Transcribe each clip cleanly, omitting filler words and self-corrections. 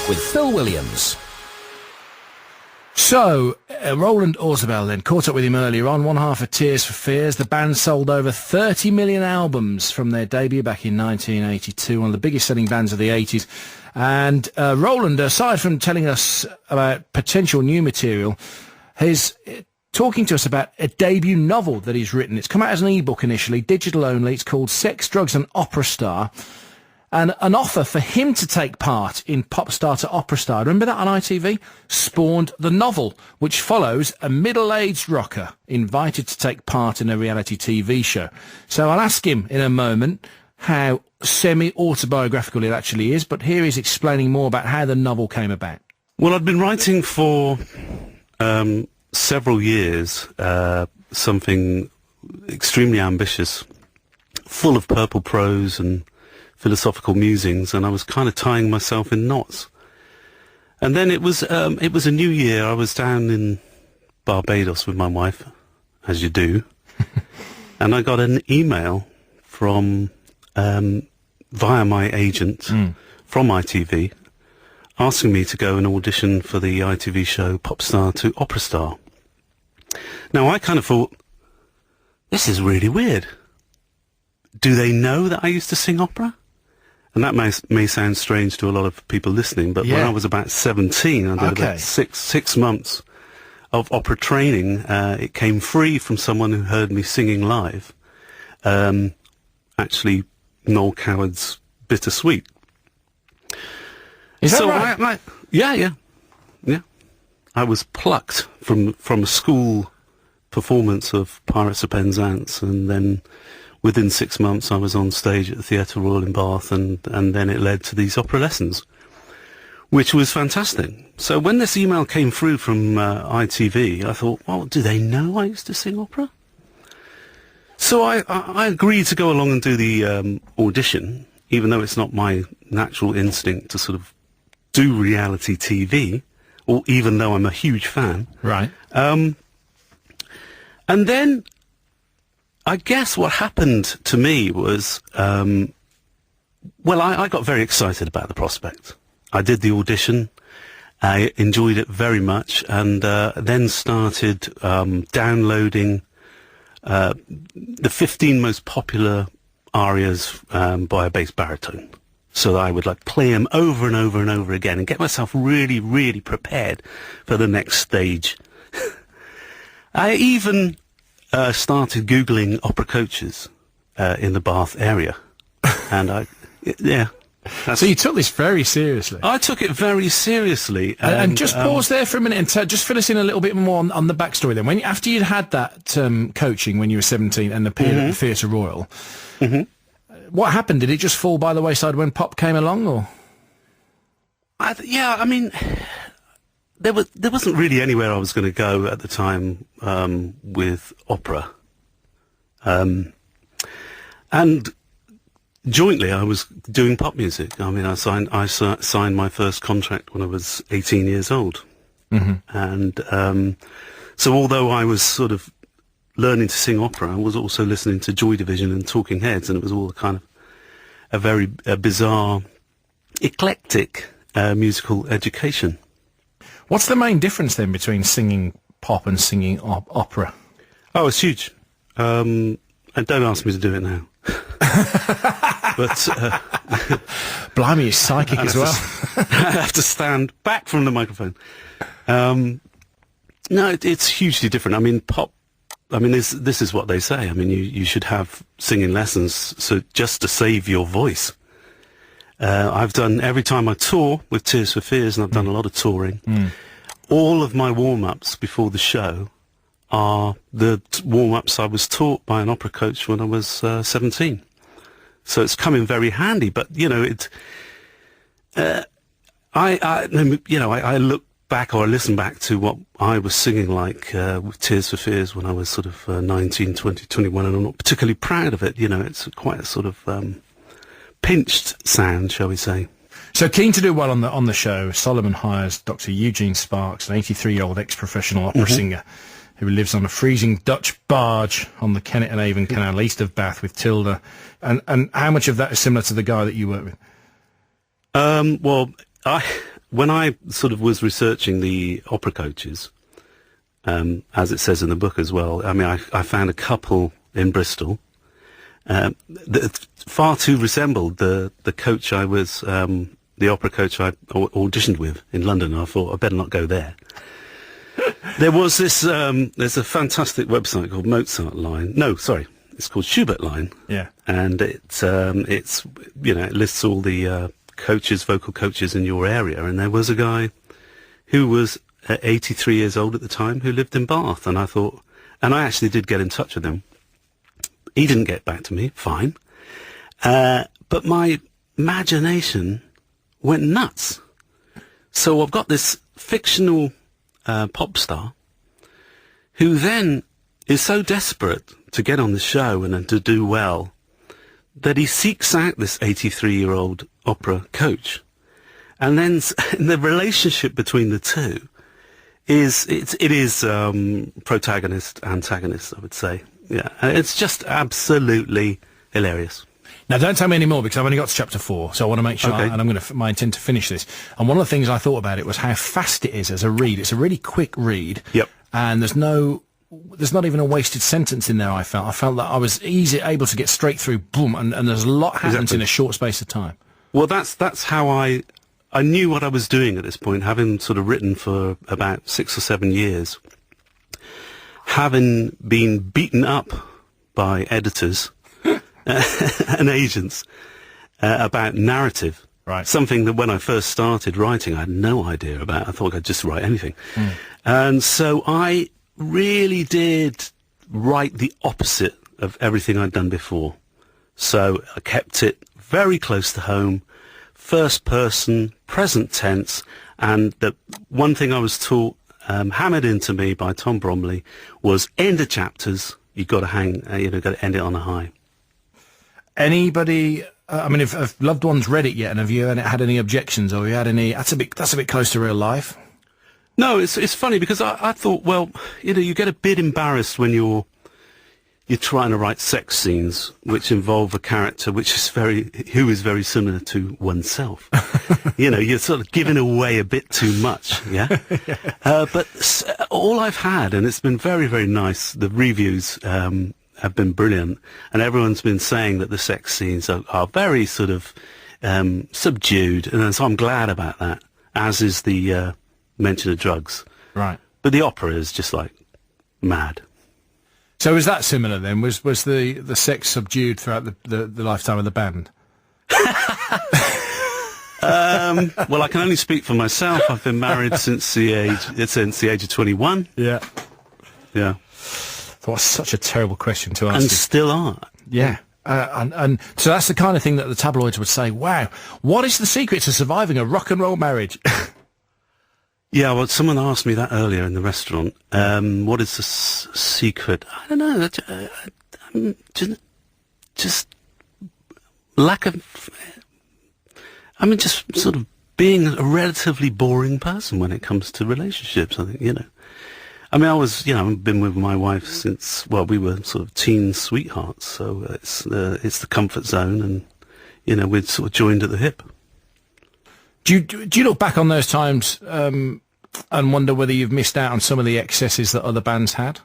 with Phil Williams. So, Roland Orzabal then, caught up with him earlier on, one half of Tears for Fears. The band sold over 30 million albums from their debut back in 1982, one of the biggest selling bands of the 80s. And Roland, aside from telling us about potential new material, is talking to us about a debut novel that he's written. It's come out as an ebook initially, digital only. It's called Sex, Drugs and Opera Star. And an offer for him to take part in Pop Star to Opera Star, remember that on ITV, spawned the novel, which follows a middle-aged rocker invited to take part in a reality TV show. So I'll ask him in a moment how semi-autobiographical it actually is, but here he's explaining more about how the novel came about. Well, I'd been writing for several years, something extremely ambitious, full of purple prose and philosophical musings, and I was kind of tying myself in knots. And then it was a new year. I was down in Barbados with my wife, as you do, and I got an email from via my agent from ITV asking me to go and audition for the ITV show Pop Star to Opera Star. Now, I kind of thought, this is really weird. Do they know that I used to sing opera? And that may sound strange to a lot of people listening, but when I was about 17, I did about six months of opera training. It came free from someone who heard me singing live. Actually, Noel Coward's Bittersweet. Is that right? Yeah. I was plucked from a school performance of Pirates of Penzance, and then within 6 months I was on stage at the Theatre Royal in Bath, and then it led to these opera lessons, which was fantastic. So when this email came through from ITV, I thought, well, do they know I used to sing opera? So I agreed to go along and do the audition, even though it's not my natural instinct to sort of do reality TV, or even though I'm a huge fan. Right. And then I guess what happened to me was, I got very excited about the prospect. I did the audition. I enjoyed it very much, and then started downloading the 15 most popular arias by a bass baritone, so that I would play them over and over and over again and get myself really, really prepared for the next stage. I even started Googling opera coaches in the Bath area, and So you took this very seriously. I took it very seriously. And just pause there for a minute and just fill us in a little bit more on the backstory then. After you'd had that coaching when you were 17 and appeared at the Theatre Royal, what happened? Did it just fall by the wayside when pop came along, or? There wasn't really anywhere I was going to go at the time with opera. And jointly, I was doing pop music. I mean, I signed my first contract when I was 18 years old. And so although I was sort of learning to sing opera, I was also listening to Joy Division and Talking Heads, and it was all kind of a very bizarre, eclectic musical education. What's the main difference then between singing pop and singing opera? Oh, it's huge. And don't ask me to do it now. But blimey, you're psychic as well. I have to stand back from the microphone. No, it's hugely different. I mean, pop. I mean, this is what they say. I mean, you should have singing lessons, so just to save your voice. I've done, every time I tour with Tears for Fears, and I've done a lot of touring, all of my warm-ups before the show are the warm-ups I was taught by an opera coach when I was 17. So it's come in very handy. But I look back, or I listen back to what I was singing like with Tears for Fears when I was sort of 19, 20, 21, and I'm not particularly proud of it. You know, it's quite a sort of pinched sound, shall we say. So keen to do well on the show, Solomon hires Dr. Eugene Sparks, an 83-year-old ex-professional opera singer who lives on a freezing Dutch barge on the Kennet and Avon Canal east of Bath with Tilda. And how much of that is similar to the guy that you work with? Well, when I sort of was researching the opera coaches, as it says in the book as well, I mean, I found a couple in Bristol that far too resembled the coach I was, the opera coach I auditioned with in London. I thought I better not go there. There was this, there's a fantastic website called Mozart Line. No, sorry, it's called Schubert Line. Yeah. And it's, you know, it lists all the coaches, vocal coaches in your area. And there was a guy who was 83 years old at the time who lived in Bath. And I thought, and I actually did get in touch with him. He didn't get back to me, fine. But my imagination went nuts. So I've got this fictional pop star who then is so desperate to get on the show and to do well that he seeks out this 83-year-old opera coach. And then the relationship between the two is protagonist, antagonist, I would say. Yeah, and it's just absolutely hilarious. Now, don't tell me any more because I've only got to chapter 4, so I want to make sure, Okay. and I'm going to my intent to finish this. And one of the things I thought about it was how fast it is as a read. It's a really quick read. Yep. And there's not even a wasted sentence in there. I felt that I was able to get straight through, boom, and there's a lot happens Exactly. in a short space of time. Well, that's how I knew what I was doing at this point, having sort of written for about 6 or 7 years, having been beaten up by editors and agents about narrative. Right. Something that when I first started writing, I had no idea about. I thought I'd just write anything. And so I really did write the opposite of everything I'd done before. So I kept it very close to home, first person, present tense, and the one thing I was taught, hammered into me by Tom Bromley, was end of chapters. You've got to got to end it on a high. Anybody? I mean, if loved ones read it yet, and have you had any objections, or you had any? That's a bit close to real life. No, it's funny because I thought, well, you get a bit embarrassed when you're trying to write sex scenes which involve a character who is very similar to oneself. You're sort of giving away a bit too much, yeah? But all I've had, and it's been very, very nice, the reviews have been brilliant, and everyone's been saying that the sex scenes are very sort of subdued, and so I'm glad about that, as is the mention of drugs. Right. But the opera is just like mad. So is that similar then? Was the sex subdued throughout the lifetime of the band? Well, I can only speak for myself. I've been married since the age of 21. Yeah. Yeah. That's such a terrible question to ask. And you. still are. Yeah. And so that's the kind of thing that the tabloids would say, wow, what is the secret to surviving a rock and roll marriage? Yeah, well, someone asked me that earlier in the restaurant. What is the secret? I don't know. Just lack of... I mean, just sort of being a relatively boring person when it comes to relationships, I think, I mean, I've been with my wife since, well, we were sort of teen sweethearts, so it's the comfort zone, and, we'd sort of joined at the hip. Do you look back on those times and wonder whether you've missed out on some of the excesses that other bands had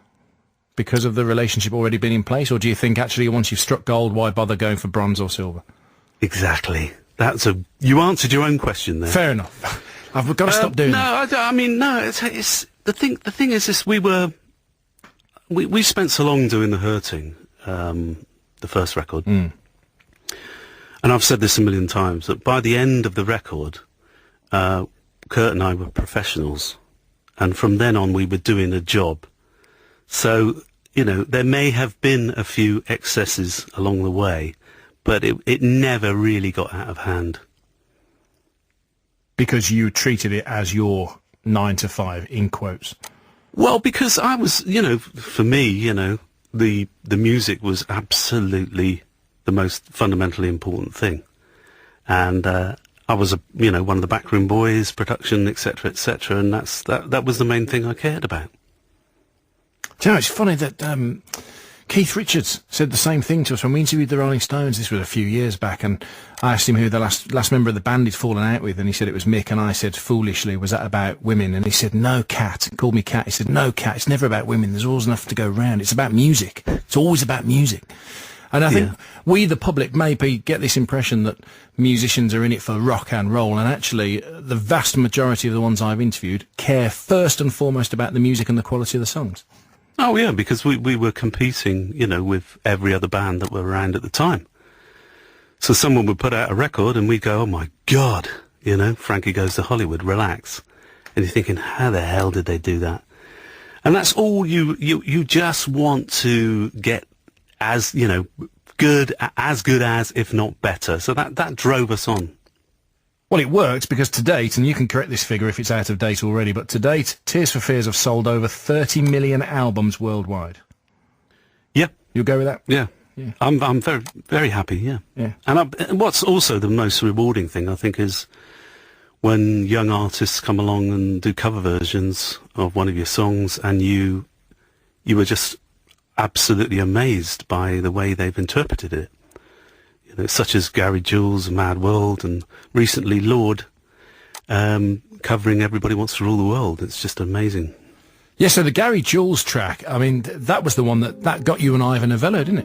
because of the relationship already been in place, or do you think actually once you've struck gold, why bother going for bronze or silver? Exactly. You answered your own question there. Fair enough. I've got to stop doing that. No, I mean, no. It's the thing. The thing is, this we spent so long doing The Hurting, the first record, and I've said this a million times that by the end of the record, Kurt and I were professionals, and from then on we were doing a job. So there may have been a few excesses along the way, but it never really got out of hand. Because you treated it as your 9 to 5, in quotes. Well, because I was, for me, the music was absolutely the most fundamentally important thing. And I was, one of the backroom boys, production, etc., and that was the main thing I cared about. Do you know, it's funny that, Keith Richards said the same thing to us when we interviewed the Rolling Stones. This was a few years back, and I asked him who the last member of the band he'd fallen out with, and he said it was Mick, and I said foolishly, was that about women? And he said, no, Cat. He called me Cat. He said, no, Cat, it's never about women. There's always enough to go round. It's about music. It's always about music. And I think we, the public, maybe get this impression that musicians are in it for rock and roll, and actually the vast majority of the ones I've interviewed care first and foremost about the music and the quality of the songs. Oh, yeah, because we were competing, you know, with every other band that were around at the time. So someone would put out a record and we'd go, oh, my God, you know, Frankie Goes to Hollywood, relax. And you're thinking, how the hell did they do that? And that's all you just want to get as, you know, good as, if not better. So that drove us on. Well, it works because to date, and you can correct this figure if it's out of date already, but to date, Tears for Fears have sold over 30 million albums worldwide. Yeah. You'll go with that? Yeah. Yeah. I'm very, very happy, yeah. And what's also the most rewarding thing, I think, is when young artists come along and do cover versions of one of your songs, and you were just absolutely amazed by the way they've interpreted it. You know, such as Gary Jules, Mad World, and recently Lord covering Everybody Wants to Rule the World. It's just amazing. Yeah, so the Gary Jules track, I mean, that was the one that got you an Ivor Novello, didn't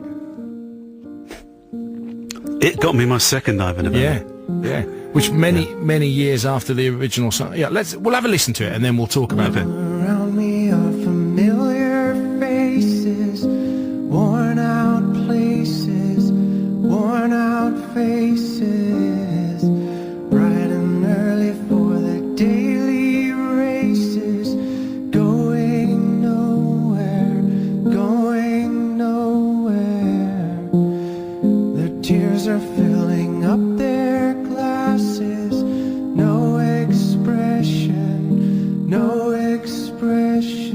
it? It got me my second Ivor Novello. Yeah. Which many years after the original song. Yeah, we'll have a listen to it and then we'll talk about it. Around me are familiar faces, worn out places, worn out faces, bright and early for the daily races, going nowhere, going nowhere. Their tears are filling up their glasses, no expression, no expression.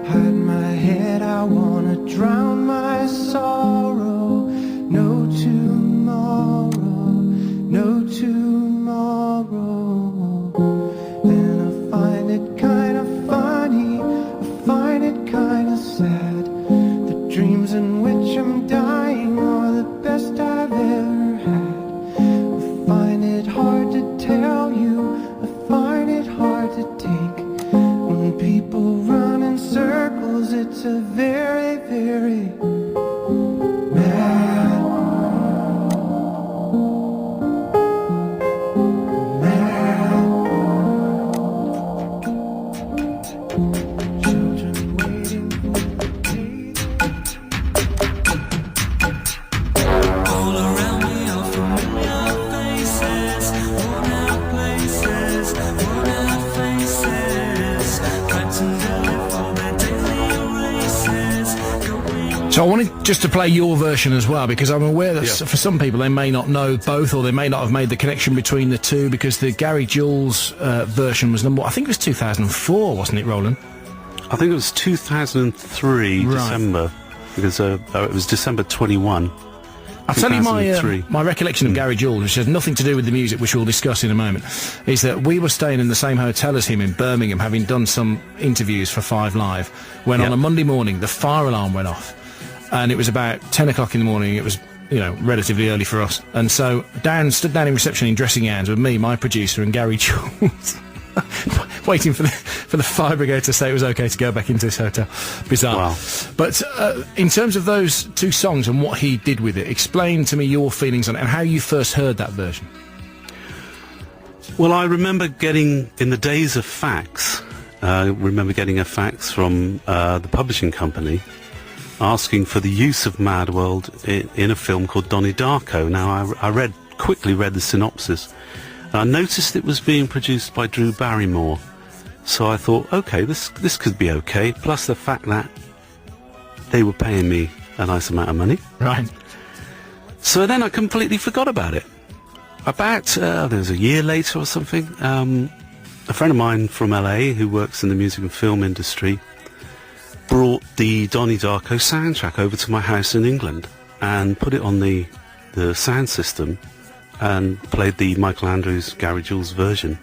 Hide my head, I wanna drown my sorrow. No tomorrow, no tomorrow. And I find it kinda funny, I find it kinda sad. The dreams in which I'm dying are the best I've ever had. I find it hard to tell you, I find it hard to take. When people run in circles, it's a very, very mad, children waiting for the day. All around me are familiar faces, worn out places, worn out faces, cracked and dirty for their daily races, going. So I wanted just to play your version as well, because I'm aware that for some people they may not know both, or they may not have made the connection between the two, because the Gary Jules version was I think it was 2004, wasn't it, Roland? I think it was 2003, Right. December, because it was December 21. I'll tell you 2003. my recollection of Gary Jules, which has nothing to do with the music, which we'll discuss in a moment, is that we were staying in the same hotel as him in Birmingham, having done some interviews for 5 Live, when on a Monday morning the fire alarm went off, and it was about 10 o'clock in the morning. It was, you know, relatively early for us, and so stood down in reception in dressing gowns with me, my producer, and Gary Jules. Waiting for the fire brigade to say it was okay to go back into this hotel. Bizarre. Wow. But in terms of those two songs and what he did with it, explain to me your feelings on it and how you first heard that version. Well, I remember getting, in the days of fax, a fax from the publishing company asking for the use of Mad World in a film called Donnie Darko. Now, I quickly read the synopsis, and I noticed it was being produced by Drew Barrymore. So I thought, okay, this could be okay, plus the fact that they were paying me a nice amount of money. Right. So then I completely forgot about it. About, there was a year later or something, a friend of mine from LA who works in the music and film industry brought the Donnie Darko soundtrack over to my house in England and put it on the sound system and played the Michael Andrews, Gary Jules version.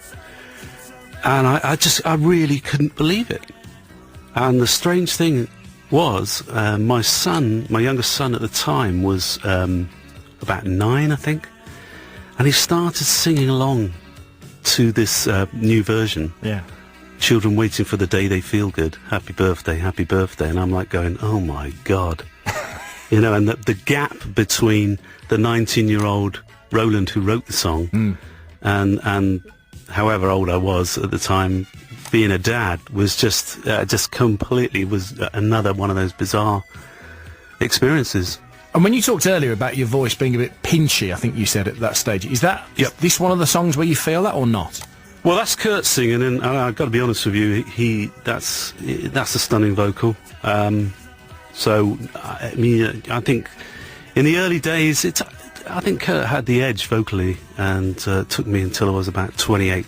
And I really couldn't believe it. And the strange thing was, my youngest son at the time was about 9, I think, and he started singing along to this new version. Yeah. Children waiting for the day they feel good. Happy birthday, and I'm like going, oh my God. You know, and the gap between the 19-year-old Roland who wrote the song and however old I was at the time, being a dad, was just completely was another one of those bizarre experiences. And when you talked earlier about your voice being a bit pinchy, I think you said at that stage, is this one of the songs where you feel that or not? Well, that's Kurt singing, and I've got to be honest with you, that's a stunning vocal. So, I mean, I think in the early days, I think Kurt had the edge vocally, and it took me until I was about 28,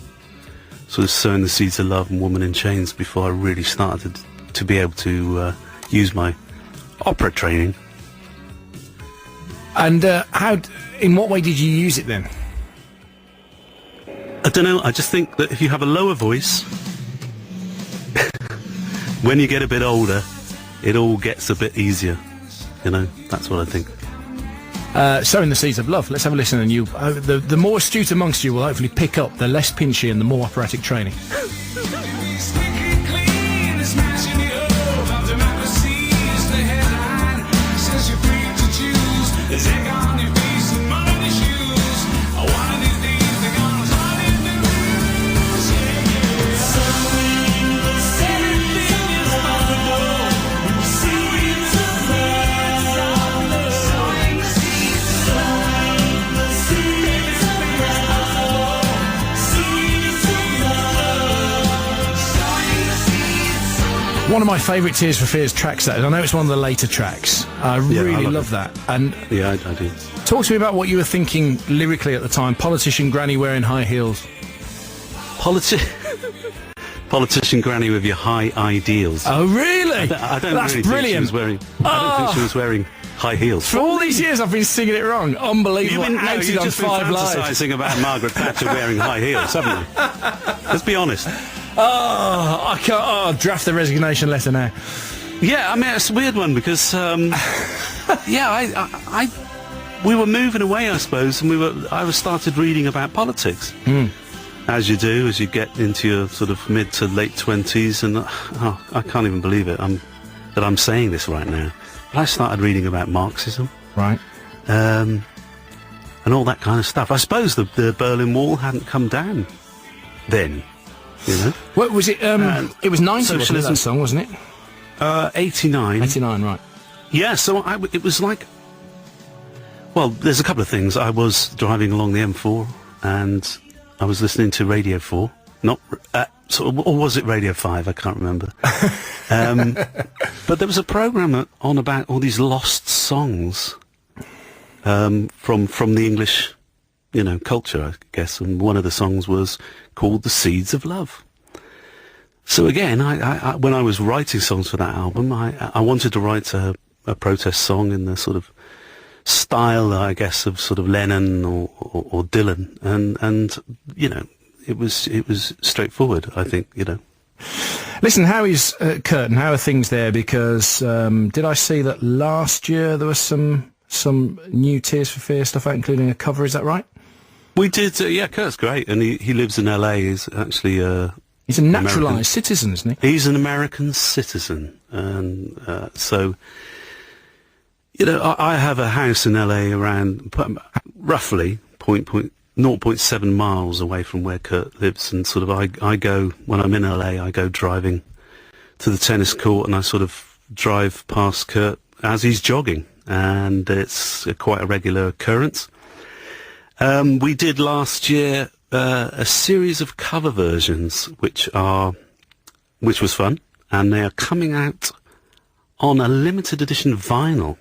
sort of sowing the seeds of love and Woman in Chains before I really started to be able to use my opera training. And in what way did you use it then? I don't know, I just think that if you have a lower voice, when you get a bit older, it all gets a bit easier. You know, that's what I think. Sowing the Seeds of Love. Let's have a listen, and the more astute amongst you will hopefully pick up the less pinchy and the more operatic training. Squeaky clean, smashing it up. Our democracy is the headline. Says you're free to choose. There's egg on your face and mud on your shoes. One of these days they're gonna find it in the news. Sowing the seeds of love. Seeds of love. Sowing the seeds of love. Seeds of love. Seeds of love. Sowing the seeds. One of my favourite Tears for Fears tracks, that is. I know it's one of the later tracks. I really love love it. that. And Yeah, I do. talk to me about what you were thinking lyrically at the time. Politician granny wearing high heels. Politician granny with your high ideals. Oh, really? I don't That's really brilliant. I don't think she was wearing high heels. For all these years I've been singing it wrong. Unbelievable. You've Outed on just been 5 Live. fantasising about Margaret Thatcher wearing high heels, haven't you? Let's be honest. Oh, I can't. Oh, draft the resignation letter now. Yeah, I mean, it's a weird one because, we were moving away, I suppose, and I started reading about politics. As you do, as you get into your sort of mid to late 20s, and I can't even believe it, that I'm saying this right now. But I started reading about Marxism, Right. and all that kind of stuff. I suppose the Berlin Wall hadn't come down then, you know. What was it? It was 90, wasn't it, socialism. that song, wasn't it? 89. 89, right. Yeah, so it was like, well, there's a couple of things. I was driving along the M4 and I was listening to Radio 4, or was it Radio 5? I can't remember. But there was a programme on about all these lost songs from the English, you know, culture, I guess, and one of the songs was called The Seeds of Love. So again, I when I was writing songs for that album, I wanted to write a protest song in the sort of style, I guess, of sort of Lennon or Dylan, and you know, it was straightforward, I think, you know. Listen, how is Kurt, and how are things there? Because did I see that last year there was some new Tears for Fears stuff out, including a cover? Is that right? We did, yeah. Kurt's great, and he lives in LA. He's actually He's a naturalised American citizen, isn't he? He's an American citizen, and so, you know, I have a house in LA around roughly 0.7 miles away from where Kurt lives, and sort of I go, when I'm in LA, I go driving to the tennis court, and I sort of drive past Kurt as he's jogging, and it's quite a regular occurrence. We did last year a series of cover versions, which was fun, and they are coming out on a limited edition vinyl,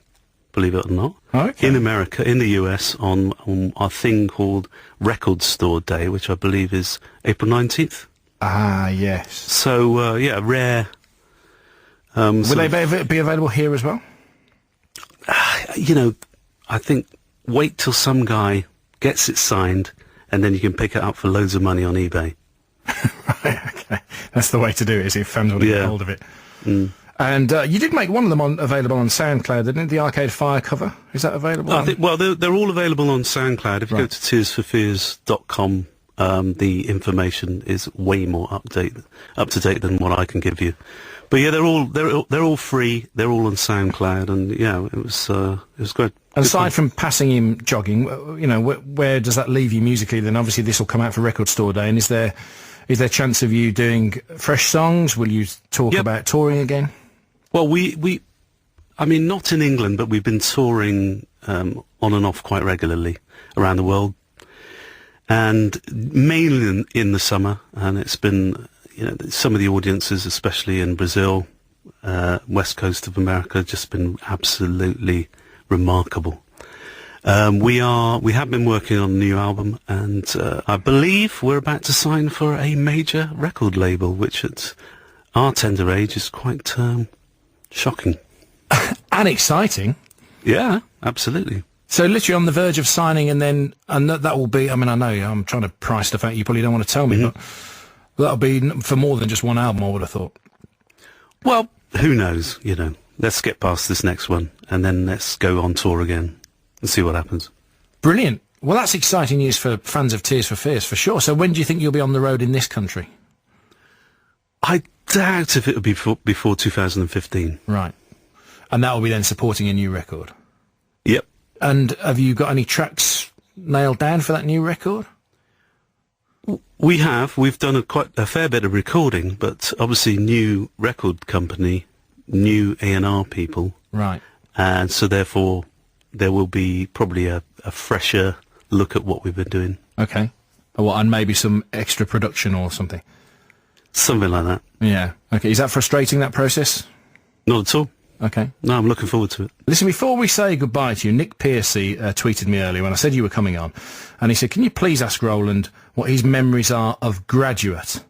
believe it or not, Okay. in America, in the US, on a thing called Record Store Day, which I believe is April 19th. Ah, yes. So, yeah, rare. Will they be available here as well? You know, I think wait till some guy gets it signed, and then you can pick it up for loads of money on eBay. Right, okay. That's the way to do it, is if fans want to get Yeah. hold of it. And you did make one of them available on SoundCloud, didn't it? The Arcade Fire cover. Is that available? I think, well, they're all available on SoundCloud. If you go Right. to tearsforfears.com, the information is way more up to date than what I can give you. But yeah, they're all free. They're all on SoundCloud, and yeah, it was great. And aside from passing him jogging, where does that leave you musically? Then obviously this will come out for Record Store Day, and is there chance of you doing fresh songs? Will you talk Yep. about touring again? Well, I mean, not in England, but we've been touring on and off quite regularly around the world, and mainly in the summer. And it's been, some of the audiences, especially in Brazil, west coast of America, just been absolutely remarkable. We have been working on a new album, and I believe we're about to sign for a major record label, which at our tender age is quite shocking. And exciting. Yeah, absolutely. So literally on the verge of signing, and that will be, I mean, I know I'm trying to price stuff out you probably don't want to tell me, but that'll be for more than just one album, I would have thought. Well, who knows, Let's get past this next one, and then let's go on tour again and see what happens. Brilliant. Well, that's exciting news for fans of Tears for Fears, for sure. So when do you think you'll be on the road in this country? I doubt if it will be before 2015. Right. And that will be then supporting a new record. Yep. And have you got any tracks nailed down for that new record? We've done quite a fair bit of recording, but obviously new record company, new A&R people. Right. And so therefore there will be probably a fresher look at what we've been doing. Okay. And maybe some extra production or something. Something like that. Yeah. Okay. Is that frustrating, that process? Not at all. Okay. No, I'm looking forward to it. Listen, before we say goodbye to you, Nick Piercy tweeted me earlier when I said you were coming on, and he said, can you please ask Roland what his memories are of Graduate?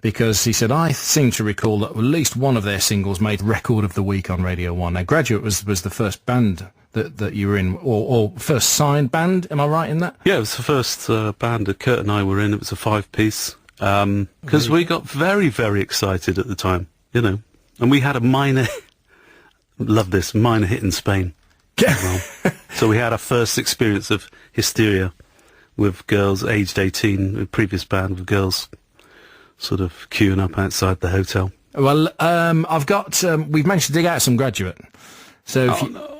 Because he said, I seem to recall that at least one of their singles made Record of the Week on Radio 1. Now, Graduate was the first band that you were in, or first signed band, am I right in that? Yeah, it was the first band that Kurt and I were in. It was a 5-piece. Because we got very, very excited at the time, and we had a minor... Love this, minor hit in Spain. Well. So we had our first experience of hysteria with girls aged 18, a previous band with girls sort of queuing up outside the hotel. Well, I've got, we've managed to dig out some Graduate. So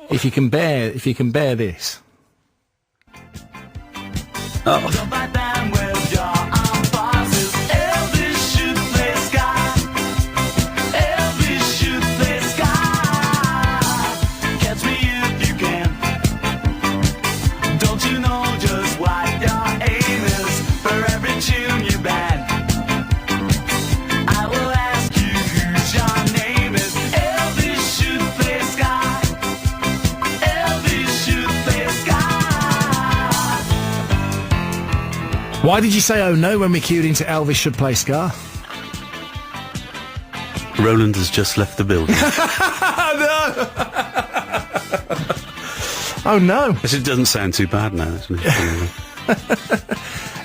if you can bear this. Don't bite down with your arm bosses. Elvis should play ska. Elvis should play ska. Catch me if you can. Don't you know just what your aim is for every tune you ban? I will ask you whose your name is. Elvis should play ska. Elvis should play ska. Why did you say oh no when we queued into Elvis Should Play Ska? Roland has just left the building. Oh no! It doesn't sound too bad now, actually.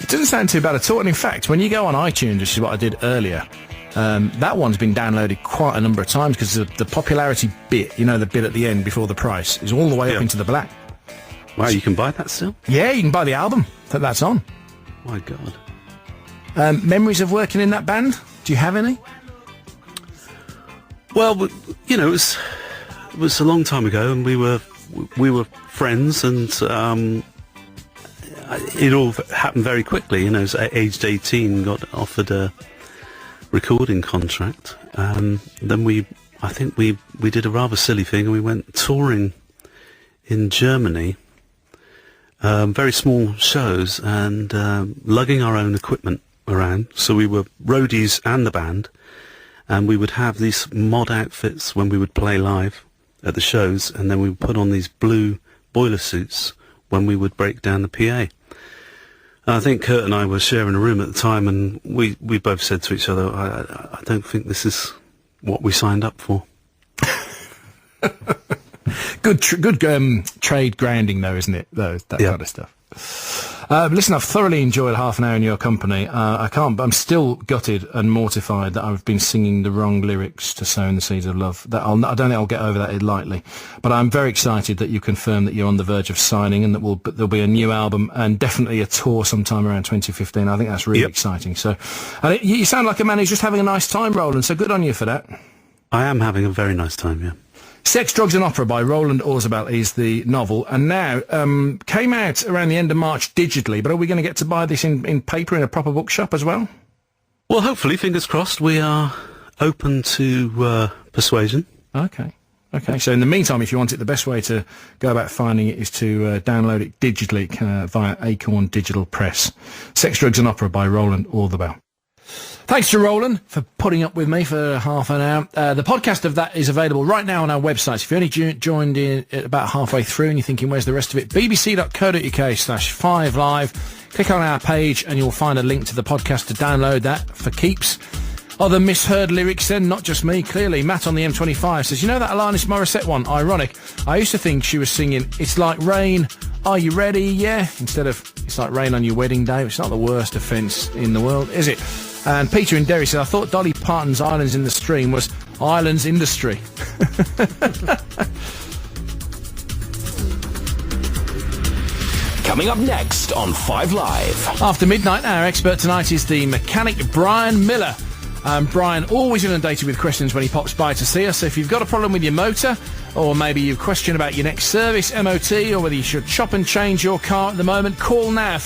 It doesn't sound too bad at all. And in fact, when you go on iTunes, which is what I did earlier, that one's been downloaded quite a number of times because the popularity bit, the bit at the end before the price, is all the way up Yeah. into the black. Wow, you can buy that still? Yeah, you can buy the album that's on. My God. Memories of working in that band? Do you have any? Well, it was a long time ago, and we were friends, and it all happened very quickly. So at aged 18, got offered a recording contract. Then I think we did a rather silly thing, and we went touring in Germany. Very small shows, and lugging our own equipment around. So we were roadies and the band, and we would have these mod outfits when we would play live at the shows, and then we would put on these blue boiler suits when we would break down the PA. And I think Kurt and I were sharing a room at the time, and we both said to each other, I don't think this is what we signed up for. Good trade grounding, though, isn't it? That Yeah. kind of stuff. Listen, I've thoroughly enjoyed half an hour in your company. I'm still gutted and mortified that I've been singing the wrong lyrics to Sowing the Seeds of Love. I don't think I'll get over that lightly. But I'm very excited that you confirmed that you're on the verge of signing and that there'll be a new album and definitely a tour sometime around 2015. I think that's really exciting. So, and you sound like a man who's just having a nice time, Roland, so good on you for that. I am having a very nice time, yeah. Sex, Drugs and Opera by Roland Orzabal is the novel, and now came out around the end of March digitally, but are we going to get to buy this in paper in a proper bookshop as well? Well, hopefully, fingers crossed, we are open to persuasion. Okay, so in the meantime, if you want it, the best way to go about finding it is to download it digitally via Acorn Digital Press. Sex, Drugs and Opera by Roland Orzabal. Thanks to Roland for putting up with me for half an hour. The podcast of that is available right now on our website. If you only joined in about halfway through and you're thinking, where's the rest of it? bbc.co.uk/5live. Click on our page and you'll find a link to the podcast to download that for keeps. Other misheard lyrics then, not just me, clearly. Matt on the M25 says, you know that Alanis Morissette one? Ironic. I used to think she was singing, it's like rain, are you ready? Yeah. Instead of, it's like rain on your wedding day. It's not the worst offence in the world, is it? And Peter in Derry said, I thought Dolly Parton's Islands in the Stream was Islands Industry. Coming up next on 5 Live. After midnight, our expert tonight is the mechanic Brian Miller. Brian, always inundated with questions when he pops by to see us. So if you've got a problem with your motor, or maybe you've a question about your next service, MOT, or whether you should chop and change your car at the moment, call now.